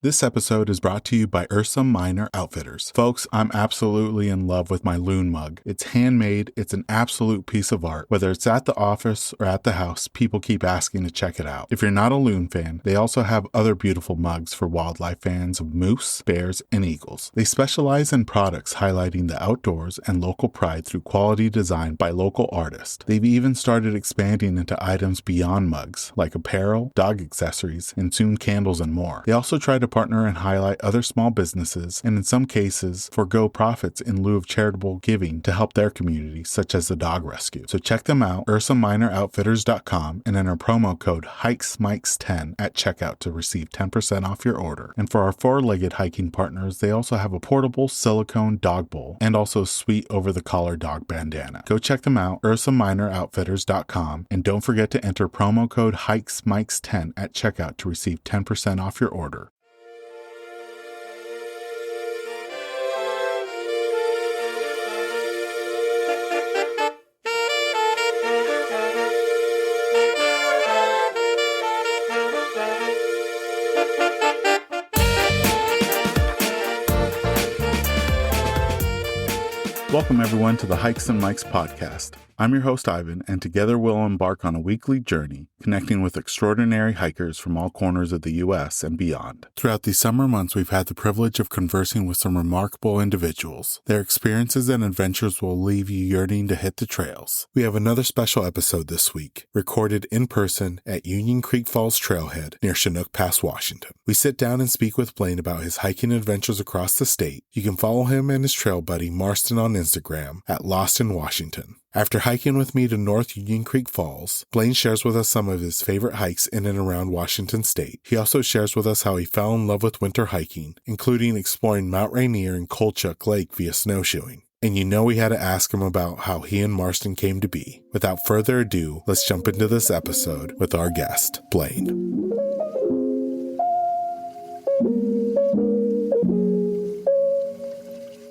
This episode is brought to you by Ursa Minor Outfitters. Folks, I'm absolutely in love with my loon mug. It's handmade, it's an absolute piece of art. Whether it's at the office or at the house, people keep asking to check it out. If you're not a loon fan, they also have other beautiful mugs for wildlife fans of moose, bears, and eagles. They specialize in products highlighting the outdoors and local pride through quality design by local artists. They've even started expanding into items beyond mugs, like apparel, dog accessories, and soon candles and more. They also try to partner and highlight other small businesses, and in some cases, forego profits in lieu of charitable giving to help their community, such as the dog rescue. So check them out, UrsaMinorOutfitters.com, and enter promo code HikesMikes10 at checkout to receive 10% off your order. And for our four-legged hiking partners, they also have a portable silicone dog bowl and also a sweet over-the-collar dog bandana. Go check them out, UrsaMinorOutfitters.com, and don't forget to enter promo code HikesMikes10 at checkout to receive 10% off your order. Welcome everyone to the Hikes and Mikes podcast. I'm your host Ivan, and together we'll embark on a weekly journey connecting with extraordinary hikers from all corners of the U.S. and beyond. Throughout these summer months, we've had the privilege of conversing with some remarkable individuals. Their experiences and adventures will leave you yearning to hit the trails. We have another special episode this week, recorded in person at Union Creek Falls Trailhead near Chinook Pass, Washington. We sit down and speak with Blaine about his hiking adventures across the state. You can follow him and his trail buddy Marston on Instagram at Lost in Washington. After hiking with me to North Union Creek Falls, Blaine shares with us some of his favorite hikes in and around Washington State. He also shares with us how he fell in love with winter hiking, including exploring Mount Rainier and Colchuck Lake via snowshoeing. And you know we had to ask him about how he and Marston came to be. Without further ado, let's jump into this episode with our guest, Blaine.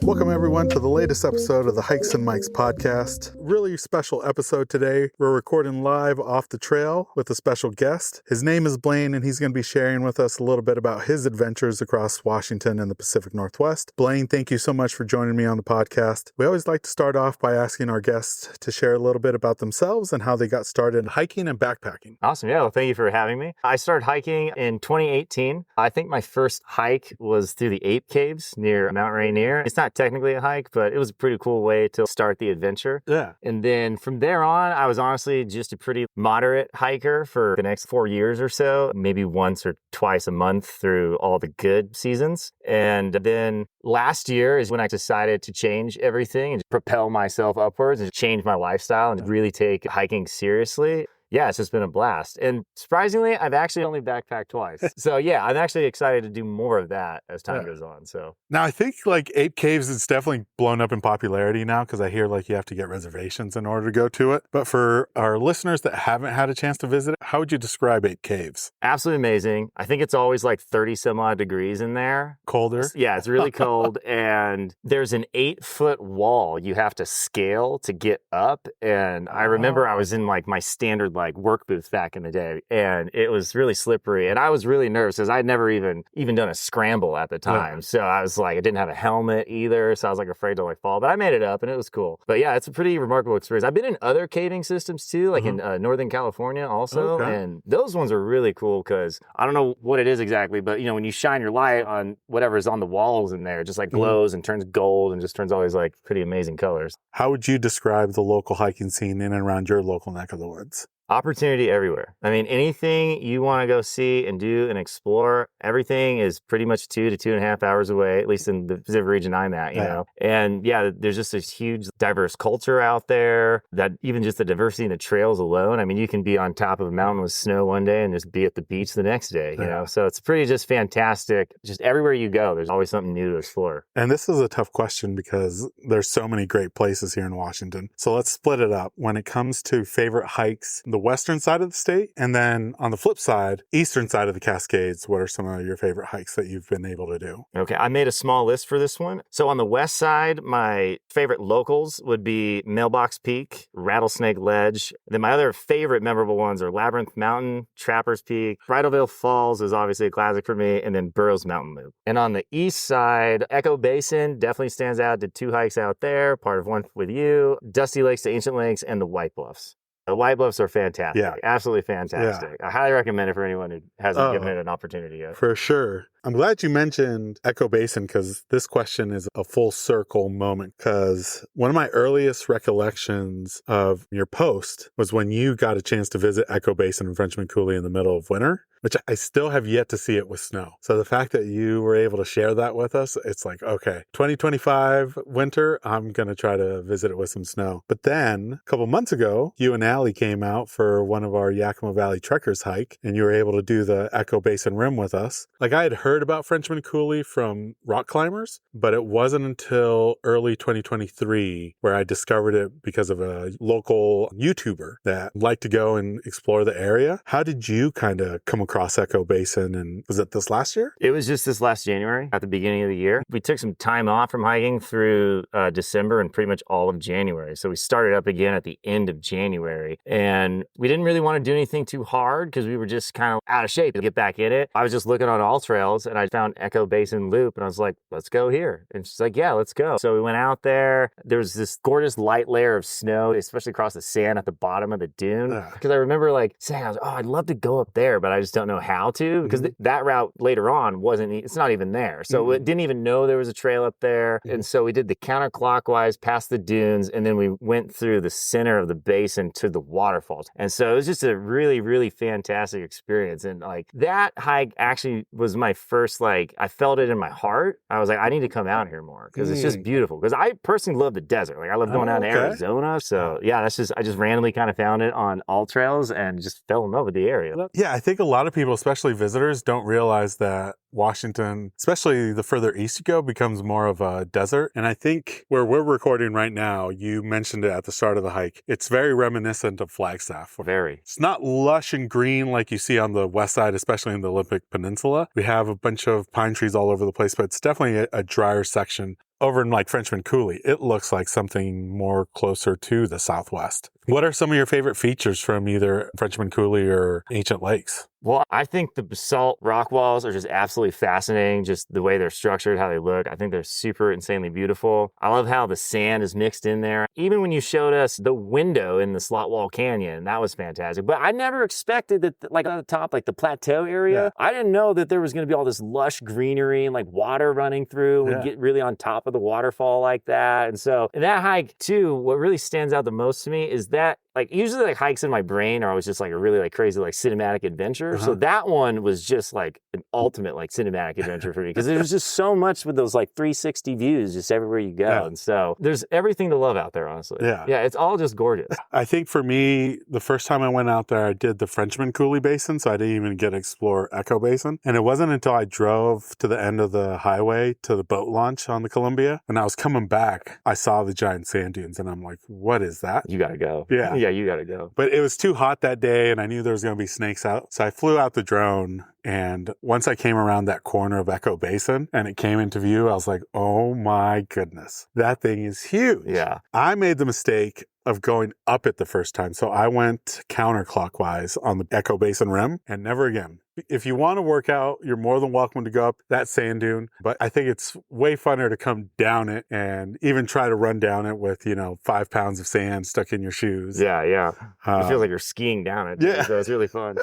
Welcome everyone to the latest episode of the Hikes and Mikes podcast. Really special episode today. We're recording live off the trail with a special guest. His name is Blaine, and he's going to be sharing with us a little bit about his adventures across Washington and the Pacific Northwest. Blaine, thank you so much for joining me on the podcast. We always like to start off by asking our guests to share a little bit about themselves and how they got started hiking and backpacking. Awesome. Yeah. Well, thank you for having me. I started hiking in 2018. I think my first hike was through the Ape Caves near Mount Rainier. It's not technically a hike, but it was a pretty cool way to start the adventure. Yeah. And then from there on, I was honestly just a pretty moderate hiker for the next 4 years or so, maybe once or twice a month through all the good seasons. And then last year is when I decided to change everything and propel myself upwards and change my lifestyle and really take hiking seriously. Yeah, it's just been a blast. And surprisingly, I've actually only backpacked twice. So yeah, I'm actually excited to do more of that as time goes on. So now I think like Ape Caves is definitely blown up in popularity now because I hear like you have to get reservations in order to go to it. But for our listeners that haven't had a chance to visit it, how would you describe Ape Caves? Absolutely amazing. I think it's always like 30 some odd degrees in there. Colder? Yeah, it's really cold. And there's an 8-foot wall you have to scale to get up. And I remember I was in like my standard like work boots back in the day, and it was really slippery, and I was really nervous because I'd never even done a scramble at the time. So I was like, I didn't have a helmet either, so I was like afraid to like fall, but I made it up and it was cool. But yeah, it's a pretty remarkable experience. I've been in other caving systems too, like in Northern California also, and those ones are really cool because I don't know what it is exactly, but you know, when you shine your light on whatever is on the walls in there, it just like glows and turns gold and just turns all these like pretty amazing colors. How would you describe the local hiking scene in and around your local neck of the woods? Opportunity everywhere. I mean, anything you want to go see and do and explore, everything is pretty much 2 to 2.5 hours away, at least in the Pacific region I'm at, you know. And yeah, there's just this huge diverse culture out there that even just the diversity in the trails alone. I mean, you can be on top of a mountain with snow one day and just be at the beach the next day, you know. So it's pretty just fantastic. Just everywhere you go, there's always something new to explore. And this is a tough question because there's so many great places here in Washington. So let's split it up. When it comes to favorite hikes, the western side of the state? And then on the flip side, eastern side of the Cascades, what are some of your favorite hikes that you've been able to do? Okay, I made a small list for this one. So on the west side, my favorite locals would be Mailbox Peak, Rattlesnake Ledge. Then my other favorite memorable ones are Labyrinth Mountain, Trapper's Peak, Bridalveil Falls is obviously a classic for me, and then Burroughs Mountain Loop. And on the east side, Echo Basin definitely stands out. Did 2 hikes out there, part of one with you, Dusty Lakes to Ancient Lakes, and the White Bluffs. The White Bluffs are fantastic. Yeah. Absolutely fantastic. Yeah. I highly recommend it for anyone who hasn't given it an opportunity yet. For sure. I'm glad you mentioned Echo Basin because this question is a full circle moment, because one of my earliest recollections of your post was when you got a chance to visit Echo Basin in Frenchman Coulee in the middle of winter, which I still have yet to see it with snow. So the fact that you were able to share that with us, it's like, okay, 2025 winter, I'm going to try to visit it with some snow. But then a couple months ago, you and Allie came out for one of our Yakima Valley Trekkers hike, and you were able to do the Echo Basin Rim with us. Like, I had heard about Frenchman Coulee from rock climbers, but it wasn't until early 2023 where I discovered it because of a local YouTuber that liked to go and explore the area. How did you kind of come across Echo Basin, and was it this last year? It was just this last January, at the beginning of the year. We took some time off from hiking through December and pretty much all of January. So we started up again at the end of January, and we didn't really want to do anything too hard because we were just kind of out of shape to get back in it. I was just looking on AllTrails and I found Echo Basin Loop, and I was like, let's go here. And she's like, yeah, let's go. So we went out there. There was this gorgeous light layer of snow, especially across the sand at the bottom of the dune. Because I remember like saying, I'd love to go up there, but I just don't know how to, because that route later on it's not even there. So it didn't even know there was a trail up there. And so we did the counterclockwise past the dunes, and then we went through the center of the basin to the waterfalls. And so it was just a really, really fantastic experience. And like that hike actually was my first, like, I felt it in my heart. I was like, I need to come out here more because it's just beautiful. Because I personally love the desert. Like, I love going down to Arizona. So yeah, I just randomly kind of found it on AllTrails and just fell in love with the area. Yeah, I think a lot of people, especially visitors, don't realize that Washington, especially the further east you go, becomes more of a desert. And I think where we're recording right now, you mentioned it at the start of the hike, it's very reminiscent of Flagstaff. Very. It's not lush and green like you see on the west side, especially in the Olympic Peninsula. We have a bunch of pine trees all over the place, but it's definitely a drier section. Over in like Frenchman Coulee, it looks like something more closer to the Southwest. What are some of your favorite features from either Frenchman Coulee or Ancient Lakes? Well, I think the basalt rock walls are just absolutely fascinating, just the way they're structured, how they look. I think they're super insanely beautiful. I love how the sand is mixed in there. Even when you showed us the window in the Slot Wall Canyon, that was fantastic. But I never expected that, like on the top, like the plateau area, I didn't know that there was going to be all this lush greenery and like water running through. We get really on top of the waterfall like that. And so in that hike too, what really stands out the most to me is that, like, usually like hikes in my brain are always just like a really like crazy like cinematic adventure. So that one was just like an ultimate like cinematic adventure for me, because there was just so much with those like 360 views just everywhere you go. And so there's everything to love out there, honestly. Yeah, it's all just gorgeous. I think for me, the first time I went out there, I did the Frenchman Coulee Basin, so I didn't even get to explore Echo Basin. And it wasn't until I drove to the end of the highway to the boat launch on the Columbia, and I was coming back, I saw the giant sand dunes, and I'm like, what is that? You gotta go. Yeah, you gotta go. But it was too hot that day, and I knew there was going to be snakes out. So I flew out the drone, and once I came around that corner of Echo Basin and it came into view, I was like, oh my goodness, that thing is huge. Yeah. I made the mistake of going up it the first time. So I went counterclockwise on the Echo Basin rim, and never again. If you want to work out, you're more than welcome to go up that sand dune. But I think it's way funner to come down it and even try to run down it with, 5 pounds of sand stuck in your shoes. Yeah. It feels like you're skiing down it. Yeah. So it's really fun.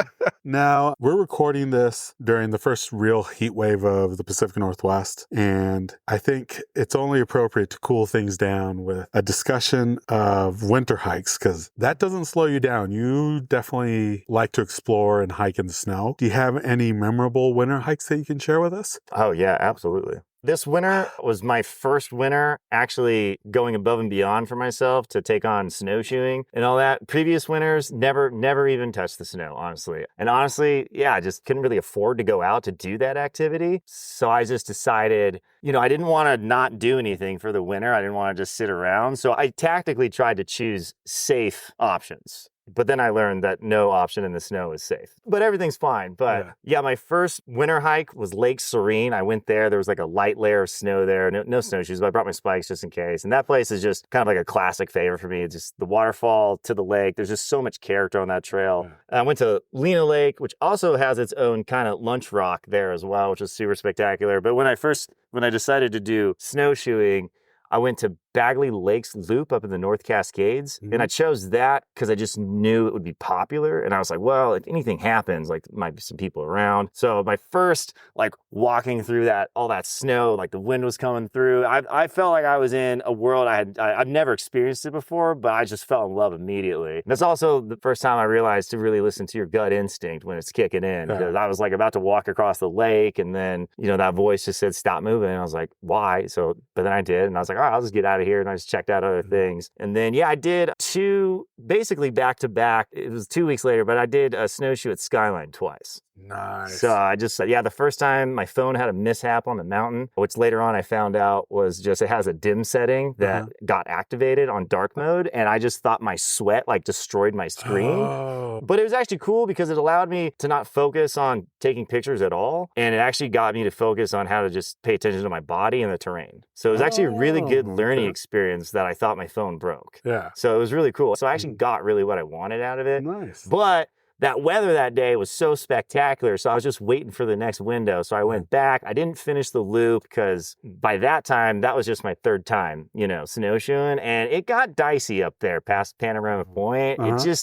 Now, we're recording this during the first real heat wave of the Pacific Northwest. And I think it's only appropriate to cool things down with a discussion of winter hikes, because that doesn't slow you down. You definitely like to explore and hike in the snow. Do you have any memorable winter hikes that you can share with us? Oh, yeah, absolutely. This winter was my first winter actually going above and beyond for myself to take on snowshoeing and all that. Previous winters, never even touched the snow, honestly. And honestly, I just couldn't really afford to go out to do that activity. So I just decided, I didn't want to not do anything for the winter. I didn't want to just sit around. So I tactically tried to choose safe options. But then I learned that no option in the snow is safe. But everything's fine. But yeah, my first winter hike was Lake Serene. I went there. There was like a light layer of snow there. No snowshoes, but I brought my spikes just in case. And that place is just kind of like a classic favorite for me. It's just the waterfall to the lake. There's just so much character on that trail. Yeah. I went to Lena Lake, which also has its own kind of lunch rock there as well, which was super spectacular. But when I decided to do snowshoeing, I went to Bagley Lakes Loop up in the North Cascades. Mm-hmm. And I chose that because I just knew it would be popular. And I was like, well, if anything happens, like there might be some people around. So my first, like walking through all that snow, like the wind was coming through. I felt like I was in a world I've never experienced it before, but I just fell in love immediately. And that's also the first time I realized to really listen to your gut instinct when it's kicking in. Because I was like about to walk across the lake and then, that voice just said, stop moving. And I was like, why? But then I did. And I was like, all right, I'll just get out of here. And I just checked out other things. And then, I did 2 basically back to back. It was 2 weeks later, but I did a snowshoe at Skyline twice. Nice. So I just, the first time my phone had a mishap on the mountain, which later on I found out was just, it has a dim setting that got activated on dark mode. And I just thought my sweat like destroyed my screen. Oh. But it was actually cool because it allowed me to not focus on taking pictures at all. And it actually got me to focus on how to just pay attention to my body and the terrain. So it was actually a really good learning experience that I thought my phone broke. Yeah. So it was really cool. So I actually got really what I wanted out of it. Nice. But that weather that day was so spectacular, so I was just waiting for the next window. So I went back. I didn't finish the loop because by that time, that was just my 3rd time, snowshoeing. And it got dicey up there past Panorama Point.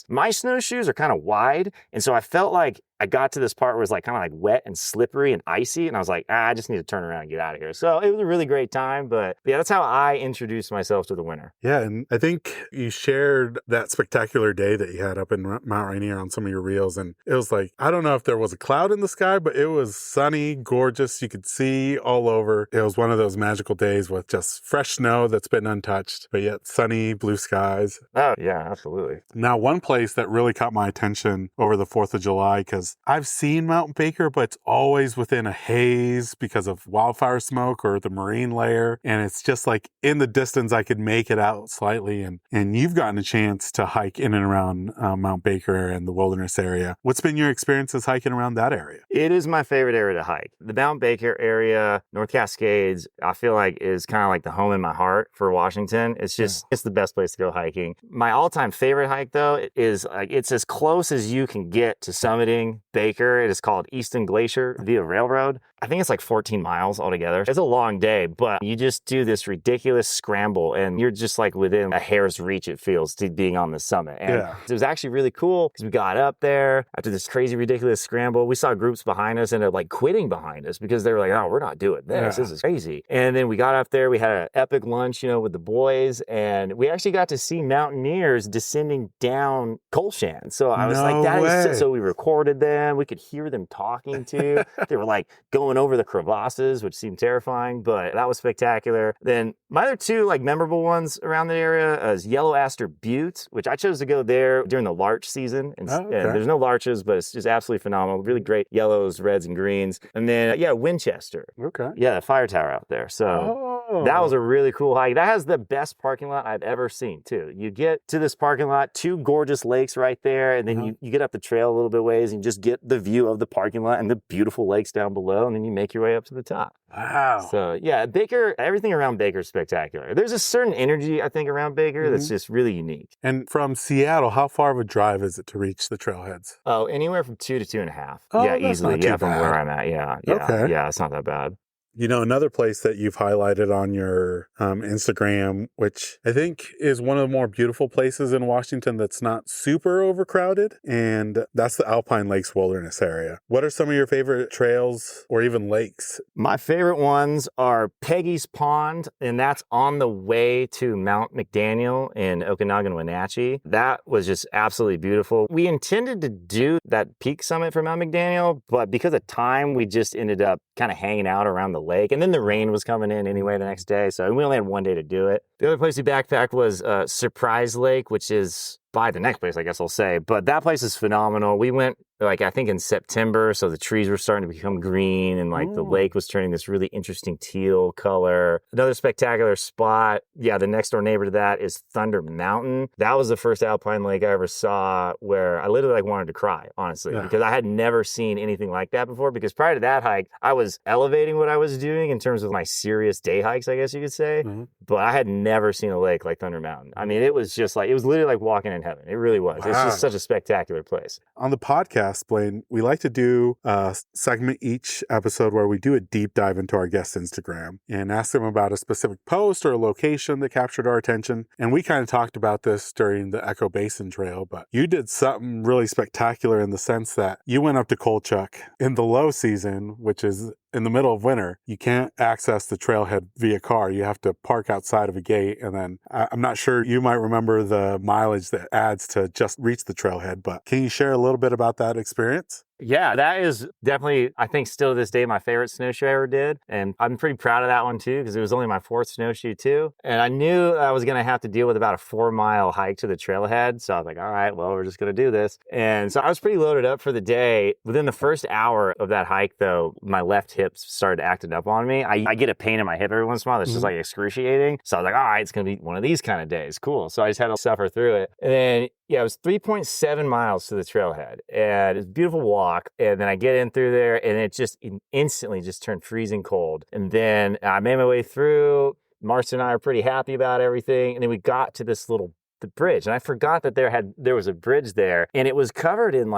My snowshoes are kind of wide. And so I felt like I got to this part where it was like kind of like wet and slippery and icy. And I was like, I just need to turn around and get out of here. So it was a really great time. But yeah, that's how I introduced myself to the winter. Yeah. And I think you shared that spectacular day that you had up in Mount Rainier on some of your reels. And it was like, I don't know if there was a cloud in the sky, but it was sunny, gorgeous. You could see all over. It was one of those magical days with just fresh snow that's been untouched, but yet sunny, blue skies. Oh, yeah, absolutely. Now, one place that really caught my attention over the 4th of July, because I've seen Mount Baker, but it's always within a haze because of wildfire smoke or the marine layer. And it's just like in the distance, I could make it out slightly. And you've gotten a chance to hike in and around Mount Baker and the wilderness area. What's been your experiences hiking around that area? It is my favorite area to hike. The Mount Baker area, North Cascades, I feel like is kind of like the home in my heart for Washington. It's just, it's the best place to go hiking. My all-time favorite hike though is like, it's as close as you can get to summiting Baker. It is called Easton Glacier via railroad. I think it's like 14 miles altogether. It's a long day, but you just do this ridiculous scramble and you're just like within a hair's reach, it feels, to being on the summit. And it was actually really cool because we got up there after this crazy, ridiculous scramble. We saw groups behind us end up like quitting behind us because they were like, oh, we're not doing this. This is crazy. And then we got up there. We had an epic lunch, with the boys. And we actually got to see mountaineers descending down Colshan. So I was like, that is so we recorded them. We could hear them talking too. They were like going over the crevasses, which seemed terrifying, but that was spectacular. Then my other 2 like memorable ones around the area is Yellow Aster Butte, which I chose to go there during the larch season. And there's no larches, but it's just absolutely phenomenal. Really great yellows, reds, and greens. And then, Winchester. Okay. Yeah, the fire tower out there. So that was a really cool hike. That has the best parking lot I've ever seen too. You get to this parking lot, 2 gorgeous lakes right there. And then you get up the trail a little bit ways and just get the view of the parking lot and the beautiful lakes down below. And then you make your way up to the top. Wow. So yeah, Baker, everything around Baker is spectacular. There's a certain energy, I think, around Baker that's just really unique. And from Seattle, how far of a drive is it to reach the trailheads? Oh, anywhere from 2 to 2.5. Oh, yeah, that's easily. not too Yeah, from bad. where I'm at. Yeah. Okay. Yeah, it's not that bad. Another place that you've highlighted on your Instagram, which I think is one of the more beautiful places in Washington that's not super overcrowded, and that's the Alpine Lakes Wilderness area. What are some of your favorite trails or even lakes? My favorite ones are Peggy's Pond, and that's on the way to Mount McDaniel in Okanagan, Wenatchee. That was just absolutely beautiful. We intended to do that peak summit for Mount McDaniel, but because of time, we just ended up kind of hanging out around the lake. And then the rain was coming in anyway the next day, so we only had one day to do it. The other place we backpacked was Surprise Lake, which is by the next place, I guess I'll say. But that place is phenomenal. We went like I think in September, so the trees were starting to become green and like the lake was turning this really interesting teal color. Another spectacular spot. Yeah, the next door neighbor to that is Thunder Mountain. That was the first alpine lake I ever saw where I literally like wanted to cry, honestly, because I had never seen anything like that before. Because prior to that hike, I was elevating what I was doing in terms of my serious day hikes, I guess you could say. But I had never seen a lake like Thunder Mountain. I mean, it was just like, it was literally like walking in heaven. It really was. Wow. It's just such a spectacular place. On the podcast, Blaine, we like to do a segment each episode where we do a deep dive into our guest's Instagram and ask them about a specific post or a location that captured our attention. And we kind of talked about this during the Echo Basin Trail, but you did something really spectacular in the sense that you went up to Colchuck in the low season, which is in the middle of winter. You can't access the trailhead via car. You have to park outside of a gate. And then I'm not sure, you might remember the mileage that adds to just reach the trailhead, but can you share a little bit about that experience? Yeah, that is definitely, I think still to this day, my favorite snowshoe I ever did. And I'm pretty proud of that one too, because it was only my fourth snowshoe too. And I knew I was going to have to deal with about a 4-mile hike to the trailhead. So I was like, all right, well, we're just going to do this. And so I was pretty loaded up for the day. Within the first hour of that hike though, my left hip started acting up on me. I get a pain in my hip every once in a while that's just like excruciating. So I was like, all right, it's going to be one of these kind of days. Cool. So I just had to suffer through it. And then, yeah, it was 3.7 miles to the trailhead. And it's a beautiful walk. And then I get in through there and it just instantly just turned freezing cold. And then I made my way through. Marston and I are pretty happy about everything. And then we got to this the bridge. And I forgot that there was a bridge there. And it was covered in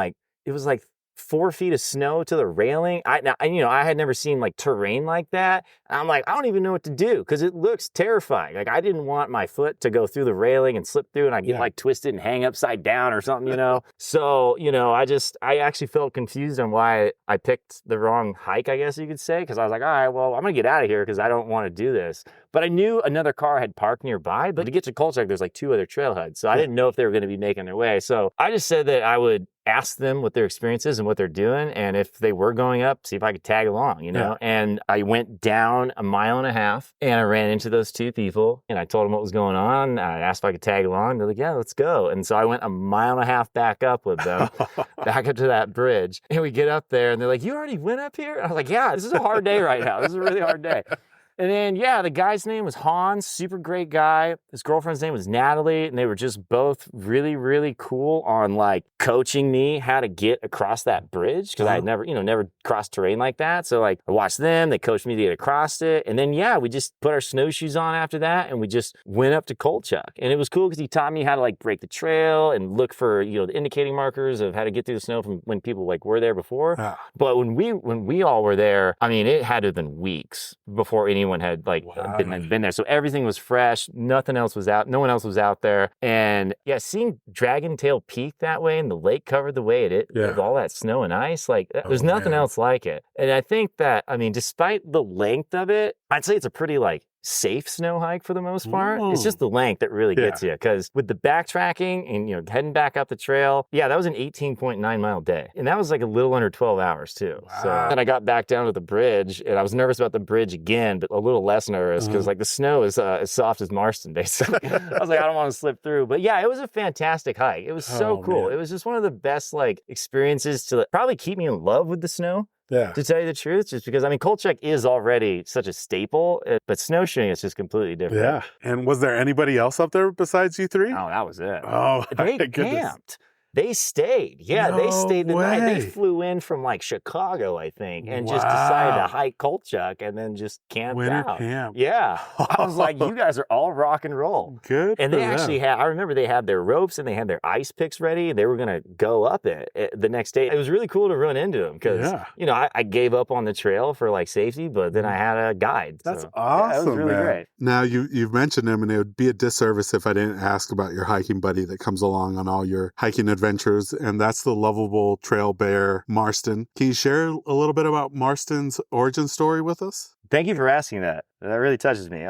it was like 4 feet of snow to the railing. I had never seen like terrain like that. I'm like, I don't even know what to do because it looks terrifying. Like I didn't want my foot to go through the railing and slip through and I get like twisted and hang upside down or something, So, I actually felt confused on why I picked the wrong hike, I guess you could say, because I was like, all right, well, I'm going to get out of here because I don't want to do this. But I knew another car had parked nearby, but to get to Colchuck, there's like 2 other trailheads. So I didn't know if they were going to be making their way. So I just said that I would ask them what their experience is and what they're doing. And if they were going up, see if I could tag along, And I went down 1.5 miles and I ran into those 2 people and I told them what was going on. I asked if I could tag along. They're like, yeah, let's go. And so I went 1.5 miles back up with them, back up to that bridge. And we get up there and they're like, you already went up here? And I was like, yeah, this is a hard day right now. This is a really hard day. And then, the guy's name was Hans, super great guy. His girlfriend's name was Natalie, and they were just both really, really cool on like coaching me how to get across that bridge because I had never crossed terrain like that. So like I watched them, they coached me to get across it. And then, we just put our snowshoes on after that and we just went up to Colchuck. And it was cool because he taught me how to like break the trail and look for, the indicating markers of how to get through the snow from when people like were there before. But when we all were there, I mean, it had to have been weeks before anyone had been there. So everything was fresh. Nothing else was out. No one else was out there. And seeing Dragon Tail Peak that way and the lake covered the way it is with all that snow and ice, there's nothing else like it. And I think that, despite the length of it, I'd say it's a pretty safe snow hike for the most part. Ooh. It's just the length that really gets you because with the backtracking and heading back up the trail, that was an 18.9 mile day. And that was like a little under 12 hours too. Wow. So then I got back down to the bridge and I was nervous about the bridge again, but a little less nervous because the snow is as soft as Marston basically. I was like, I don't want to slip through. But it was a fantastic hike. It was so cool. Man. It was just one of the best experiences to probably keep me in love with the snow. Yeah. To tell you the truth, just because, Colchuck is already such a staple, but snowshoeing is just completely different. Yeah. And was there anybody else up there besides you 3? Oh, that was it. Oh, they camped. They stayed. Yeah, no they stayed the night. They flew in from Chicago, I think, and just decided to hike Colchuck and then just camped out. Camp. Yeah. I was like, you guys are all rock and roll. Good. And they actually I remember they had their ropes and they had their ice picks ready. They were going to go up it the next day. It was really cool to run into them because, I gave up on the trail for safety, but then I had a guide. That's awesome, that was really great. Now, you've mentioned him, and it would be a disservice if I didn't ask about your hiking buddy that comes along on all your hiking adventures, and that's the lovable trail bear, Marston. Can you share a little bit about Marston's origin story with us? Thank you for asking that. That really touches me.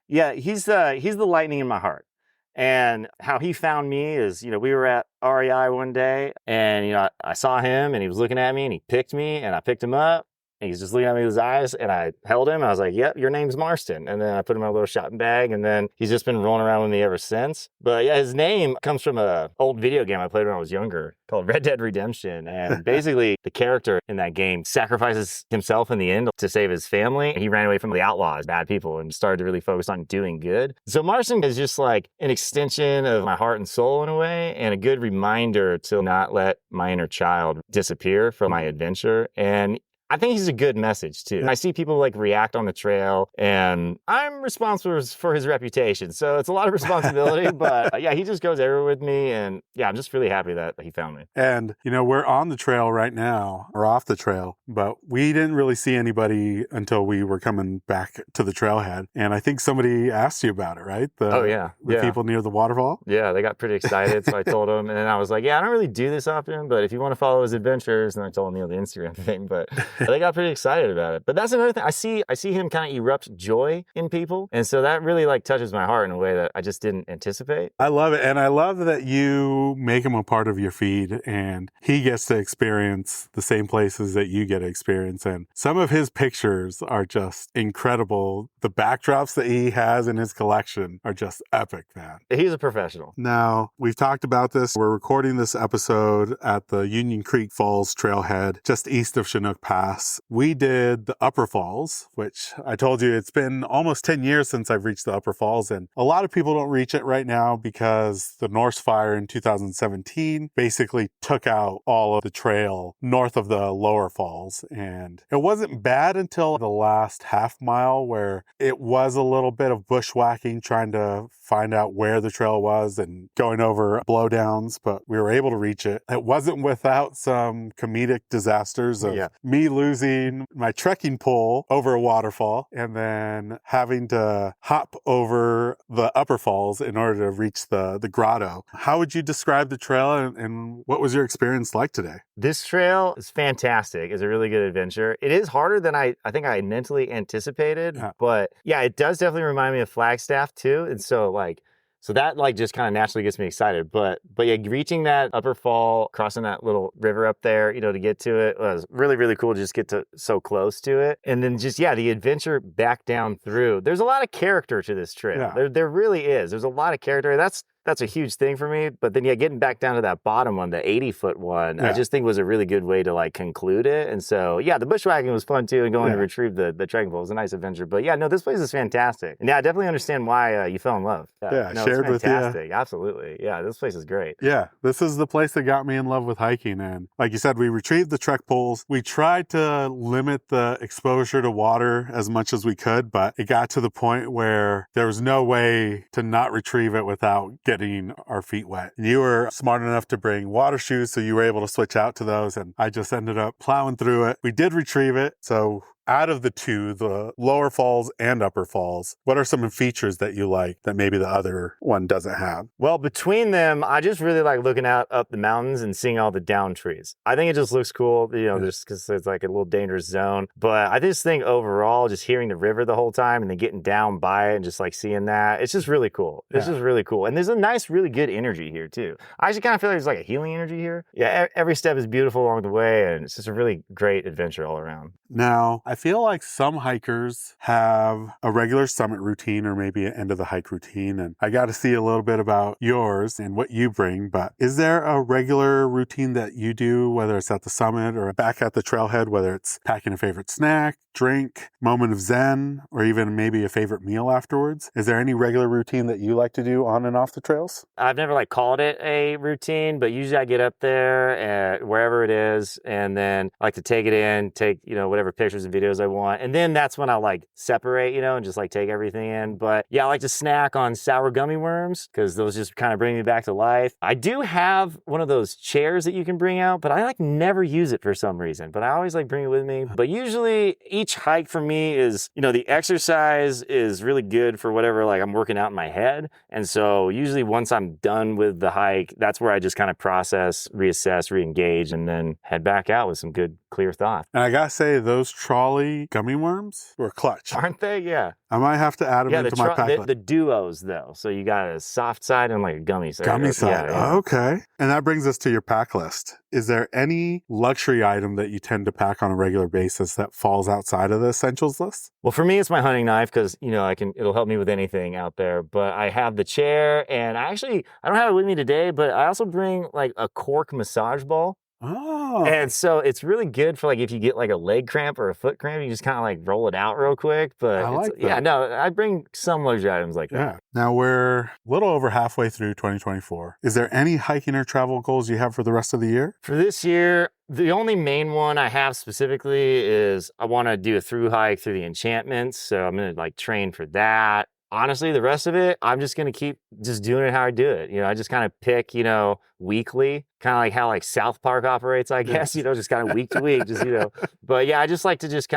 He's the lightning in my heart. And how he found me is, we were at REI one day and, I saw him and he was looking at me and he picked me and I picked him up And he's just looking at me with his eyes, and I held him. And I was like, yep, your name's Marston. And then I put him in a little shopping bag, and then he's just been rolling around with me ever since. But yeah, his name comes from an old video game I played when I was younger called Red Dead Redemption. And basically, the character in that game sacrifices himself in the end to save his family. He ran away from the outlaws, bad people, and started to really focus on doing good. So Marston is just like an extension of my heart and soul in a way, and a good reminder to not let my inner child disappear from my adventure. And I think he's a good message too. I see people like react on the trail, and I'm responsible for his reputation. So it's a lot of responsibility, but yeah, he just goes everywhere with me. And yeah, I'm just really happy that he found me. And, you know, we're on the trail right now, or off the trail, but we didn't really see anybody until we were coming back to the trailhead. And I think somebody asked you about it, right? The people near the waterfall? Yeah, they got pretty excited. So I told them, and then I was like, yeah, I don't really do this often, but if you want to follow his adventures, and I told them, the Instagram thing, but they got pretty excited about it. But that's another thing. I see him kind of erupt joy in people. And so that really like touches my heart in a way that I just didn't anticipate. I love it. And I love that you make him a part of your feed, and he gets to experience the same places that you get to experience. And some of his pictures are just incredible. The backdrops that he has in his collection are just epic, man. He's a professional. Now, we've talked about this. We're recording this episode at the Union Creek Falls trailhead, just east of Chinook Pass. We did the Upper Falls, which I told you it's been almost 10 years since I've reached the Upper Falls. And a lot of people don't reach it right now because the Norse fire in 2017 basically took out all of the trail north of the lower falls. And it wasn't bad until the last half mile, where it was a little bit of bushwhacking, trying to find out where the trail was and going over blowdowns, but we were able to reach it. It wasn't without some comedic disasters of me losing my trekking pole over a waterfall and then having to hop over the Upper Falls in order to reach the grotto. How would you describe the trail, and what was your experience like today? This trail is fantastic. It's a really good adventure. It is harder than I think I mentally anticipated, but yeah, it does definitely remind me of Flagstaff too. And so that like just kind of naturally gets me excited. But yeah, reaching that upper fall, crossing that little river up there, to get to it was really, really cool to just get to so close to it. And then just, the adventure back down through. There's a lot of character to this trail. Yeah. There really is. There's a lot of character. That's a huge thing for me. But then, getting back down to that bottom one, the 80-foot one, I just think was a really good way to like conclude it. And so, the bushwhacking was fun too, and going to retrieve the trekking pole was a nice adventure. But this place is fantastic. And I definitely understand why you fell in love. Shared with you. Absolutely. Yeah, this place is great. Yeah, this is the place that got me in love with hiking. And like you said, we retrieved the trek poles. We tried to limit the exposure to water as much as we could, but it got to the point where there was no way to not retrieve it without getting our feet wet. You were smart enough to bring water shoes, so you were able to switch out to those, and I just ended up plowing through it. We did retrieve it, so out of the two, the lower falls and upper falls, what are some features that you like that maybe the other one doesn't have? Well, between them, I just really like looking out up the mountains and seeing all the down trees. I think it just looks cool, just because it's like a little dangerous zone. But I just think overall, just hearing the river the whole time and then getting down by it and just like seeing that, it's just really cool. It's just really cool. And there's a nice, really good energy here too. I actually kind of feel like there's like a healing energy here. Yeah, every step is beautiful along the way, and it's just a really great adventure all around. Now, I feel like some hikers have a regular summit routine or maybe an end of the hike routine, and I got to see a little bit about yours and what you bring, but is there a regular routine that you do, whether it's at the summit or back at the trailhead, whether it's packing a favorite snack, drink, moment of zen, or even maybe a favorite meal afterwards? Is there any regular routine that you like to do on and off the trails? I've never like called it a routine, but usually I get up there at wherever it is, and then I like to take it in, take, whatever pictures and videos I want. And then that's when I like separate, and just like take everything in. But I like to snack on sour gummy worms because those just kind of bring me back to life. I do have one of those chairs that you can bring out, but I like never use it for some reason, but I always like bring it with me. But usually each hike for me is, the exercise is really good for whatever, like I'm working out in my head. And so usually once I'm done with the hike, that's where I just kind of process, reassess, re-engage, and then head back out with some good, clear thoughts. And I gotta say, those trawl trolley gummy worms or clutch? Aren't they? Yeah. I might have to add them into my pack list. The duos, though. So you got a soft side and like a gummy side. Gummy side. Yeah. Okay. And that brings us to your pack list. Is there any luxury item that you tend to pack on a regular basis that falls outside of the essentials list? Well, for me, it's my hunting knife because, it'll help me with anything out there. But I have the chair, and I don't have it with me today, but I also bring like a cork massage ball. Oh. And so it's really good for like if you get like a leg cramp or a foot cramp, you just kind of like roll it out real quick. But I like that. I bring some luxury items like that. Now we're a little over halfway through 2024. Is there any hiking or travel goals you have for the rest of the year? For this year, the only main one I have specifically is I want to do a through hike through the enchantments. So I'm going to like train for that. Honestly, the rest of it, I'm just going to keep just doing it how I do it. I just kind of pick, weekly, kind of like how like South Park operates, I guess, just kind of week to week, But yeah, I just like to just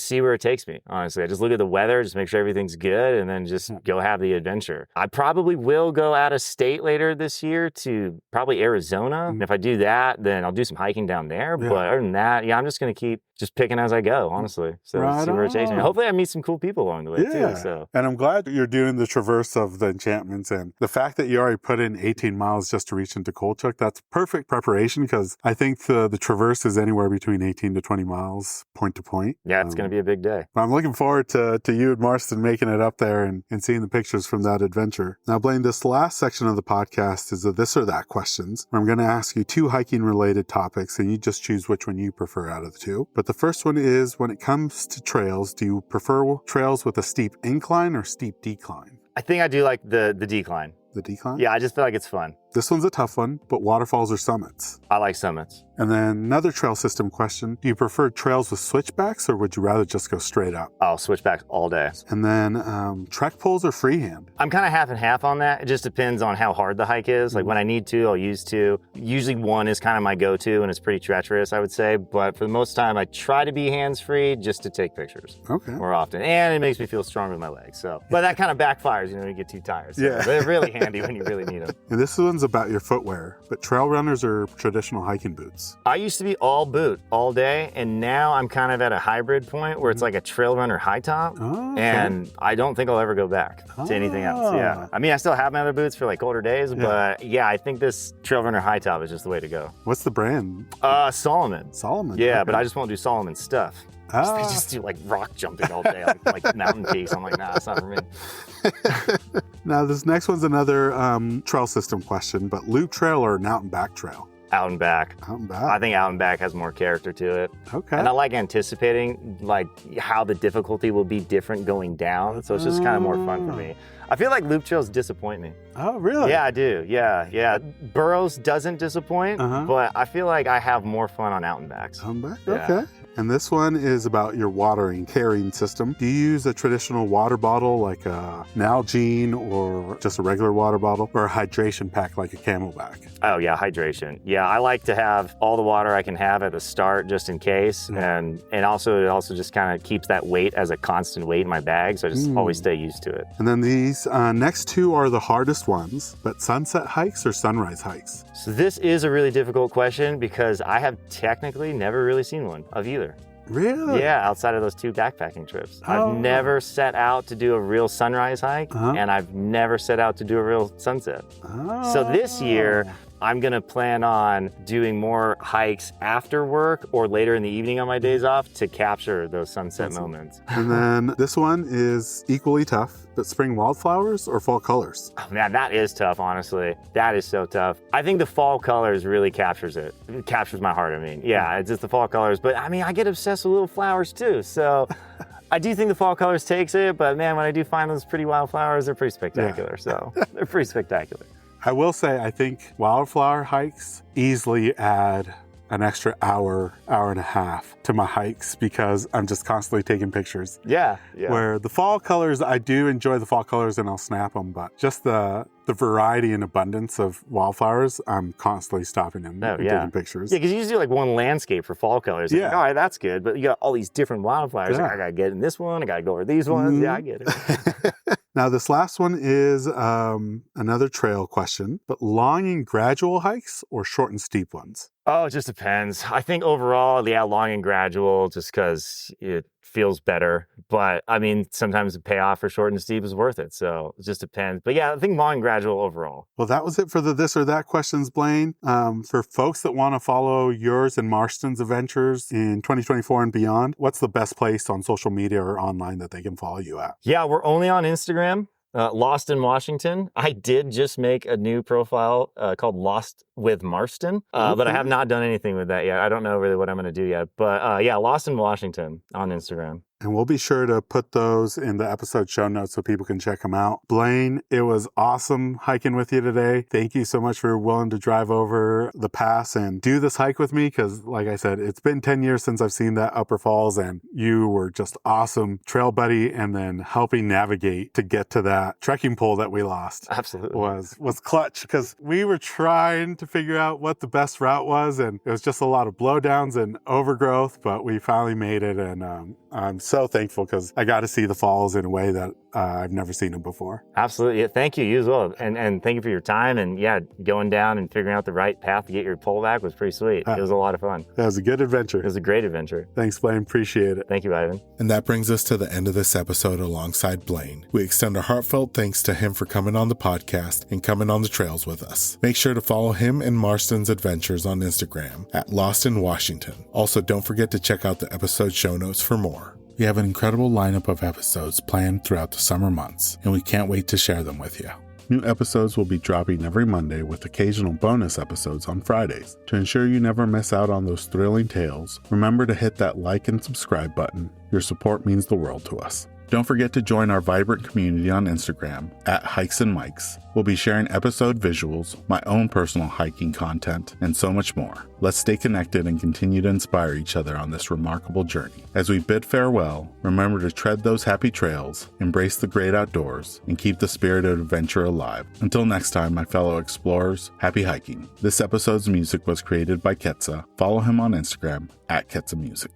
see where it takes me. Honestly, I just look at the weather, just make sure everything's good, and then just go have the adventure. I probably will go out of state later this year to probably Arizona. And if I do that, then I'll do some hiking down there. Yeah. But other than that, I'm just going to keep just picking as I go, honestly. So see where it takes me. Hopefully I meet some cool people along the way too. So. And I'm glad you're doing the traverse of the enchantments, and the fact that you already put in 18 miles just to reach into Colchuck, that's perfect preparation because I think the traverse is anywhere between 18 to 20 miles point to point. Yeah, it's going to be a big day. I'm looking forward to you and Marston making it up there and seeing the pictures from that adventure. Now, Blaine, this last section of the podcast is the this or that questions, where I'm going to ask you 2 hiking related topics and you just choose which one you prefer out of the 2. But the first one is, when it comes to trails, do you prefer trails with a steep incline or steep decline? I think I do like the decline. The decline? Yeah, I just feel like it's fun. This one's a tough one, but waterfalls or summits? I like summits. And then another trail system question. Do you prefer trails with switchbacks or would you rather just go straight up? Oh, switchbacks all day. And then trek poles or freehand? I'm kind of half and half on that. It just depends on how hard the hike is. Like when I need to, I'll use 2. Usually 1 is kind of my go-to and it's pretty treacherous, I would say. But for the most time, I try to be hands-free just to take pictures more often. And it makes me feel stronger with my legs. So, but that kind of backfires, when you get too tired. So they're really handy when you really need them. And this one's about your footwear, but trail runners or traditional hiking boots? I used to be all boot all day, and now I'm kind of at a hybrid point where it's like a trail runner high top, and I don't think I'll ever go back to anything else. Yeah, I mean, I still have my other boots for like colder days, but yeah, I think this trail runner high top is just the way to go. What's the brand? Solomon. Solomon. Yeah, okay. but I just won't do Solomon stuff. They just do like rock jumping all day, like mountain peaks. I'm like, nah, it's not for me. Now, this next one's another trail system question, but loop trail or an out and back trail? Out and back. Out and back. I think out and back has more character to it. Okay. And I like anticipating like how the difficulty will be different going down. So it's just kind of more fun for me. I feel like loop trails disappoint me. Oh, really? Yeah, I do. Yeah. Burrows doesn't disappoint, but I feel like I have more fun on out and backs. Out and back? Yeah. Okay. And this one is about your carrying system. Do you use a traditional water bottle like a Nalgene or just a regular water bottle, or a hydration pack like a Camelback? Oh yeah, hydration. Yeah, I like to have all the water I can have at the start just in case. And also it also just kind of keeps that weight as a constant weight in my bag. So I just always stay used to it. And then these next 2 are the hardest ones, but sunset hikes or sunrise hikes? So this is a really difficult question because I have technically never really seen one of either. Really? Yeah, outside of those 2 backpacking trips. I've never set out to do a real sunrise hike, and I've never set out to do a real sunset. So this year, I'm going to plan on doing more hikes after work or later in the evening on my days off to capture those sunset moments. And then this one is equally tough, but spring wildflowers or fall colors? Oh, man, that is tough, honestly. That is so tough. I think the fall colors really captures it. It captures my heart, I mean. Yeah, it's just the fall colors. But, I mean, I get obsessed with little flowers, too. So I do think the fall colors takes it. But, man, when I do find those pretty wildflowers, they're pretty spectacular. So they're pretty spectacular. I will say, I think wildflower hikes easily add an extra hour and a half to my hikes because I'm just constantly taking pictures. Yeah. Where the fall colors, I do enjoy the fall colors and I'll snap them, but just the variety and abundance of wildflowers, I'm constantly stopping them and taking pictures. Yeah, because you just do like one landscape for fall colors. Yeah. Like, all right, that's good. But you got all these different wildflowers. Like, I got to get in this one. I got to go over these ones. Yeah, I get it. Now, this last one is another trail question, but long and gradual hikes or short and steep ones? Oh, it just depends. I think overall, yeah, long and gradual, just because it feels better. But I mean, sometimes the payoff for short and steep is worth it. So it just depends. But yeah, I think long and gradual overall. Well, that was it for the this or that questions, Blaine. For folks that want to follow yours and Marston's adventures in 2024 and beyond, what's the best place on social media or online that they can follow you at? Yeah, we're only on Instagram. Lost in Washington. I did just make a new profile called Lost with Marston, but I have not done anything with that yet. I don't know really what I'm going to do yet. But yeah, Lost in Washington on Instagram. And we'll be sure to put those in the episode show notes so people can check them out. Blaine, it was awesome hiking with you today. Thank you so much for willing to drive over the pass and do this hike with me because, like I said, it's been 10 years since I've seen that Upper Falls, and you were just awesome trail buddy, and then helping navigate to get to that trekking pole that we lost. Absolutely. Was clutch because we were trying to figure out what the best route was, and it was just a lot of blowdowns and overgrowth, but we finally made it, and I'm so thankful because I got to see the falls in a way that I've never seen them before. Absolutely. Yeah, thank you as well. And thank you for your time. And yeah, going down and figuring out the right path to get your pole back was pretty sweet. It was a lot of fun. That was a good adventure. It was a great adventure. Thanks, Blaine. Appreciate it. Thank you, Ivan. And that brings us to the end of this episode alongside Blaine. We extend our heartfelt thanks to him for coming on the podcast and coming on the trails with us. Make sure to follow him and Marston's adventures on Instagram at Lost in Washington. Also, don't forget to check out the episode show notes for more. We have an incredible lineup of episodes planned throughout the summer months, and we can't wait to share them with you. New episodes will be dropping every Monday with occasional bonus episodes on Fridays. To ensure you never miss out on those thrilling tales, remember to hit that like and subscribe button. Your support means the world to us. Don't forget to join our vibrant community on Instagram at Hikes and Mikes. We'll be sharing episode visuals, my own personal hiking content, and so much more. Let's stay connected and continue to inspire each other on this remarkable journey. As we bid farewell, remember to tread those happy trails, embrace the great outdoors, and keep the spirit of adventure alive. Until next time, my fellow explorers, happy hiking. This episode's music was created by Ketsa. Follow him on Instagram at Ketsa Music.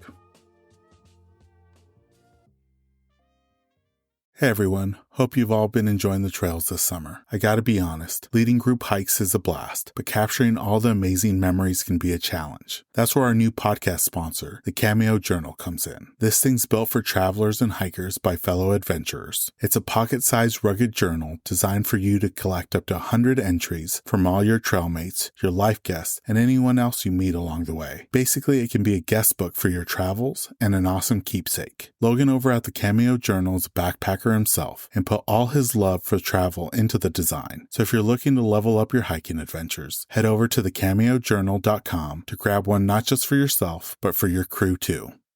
Hey everyone, hope you've all been enjoying the trails this summer. I gotta be honest, leading group hikes is a blast, but capturing all the amazing memories can be a challenge. That's where our new podcast sponsor, the Cameo Journal, comes in. This thing's built for travelers and hikers by fellow adventurers. It's a pocket-sized rugged journal designed for you to collect up to 100 entries from all your trail mates, your life guests, and anyone else you meet along the way. Basically, it can be a guest book for your travels and an awesome keepsake. Logan over at the Cameo Journal is a backpacker himself and put all his love for travel into the design. So if you're looking to level up your hiking adventures, head over to thecameojournal.com to grab one not just for yourself, but for your crew too.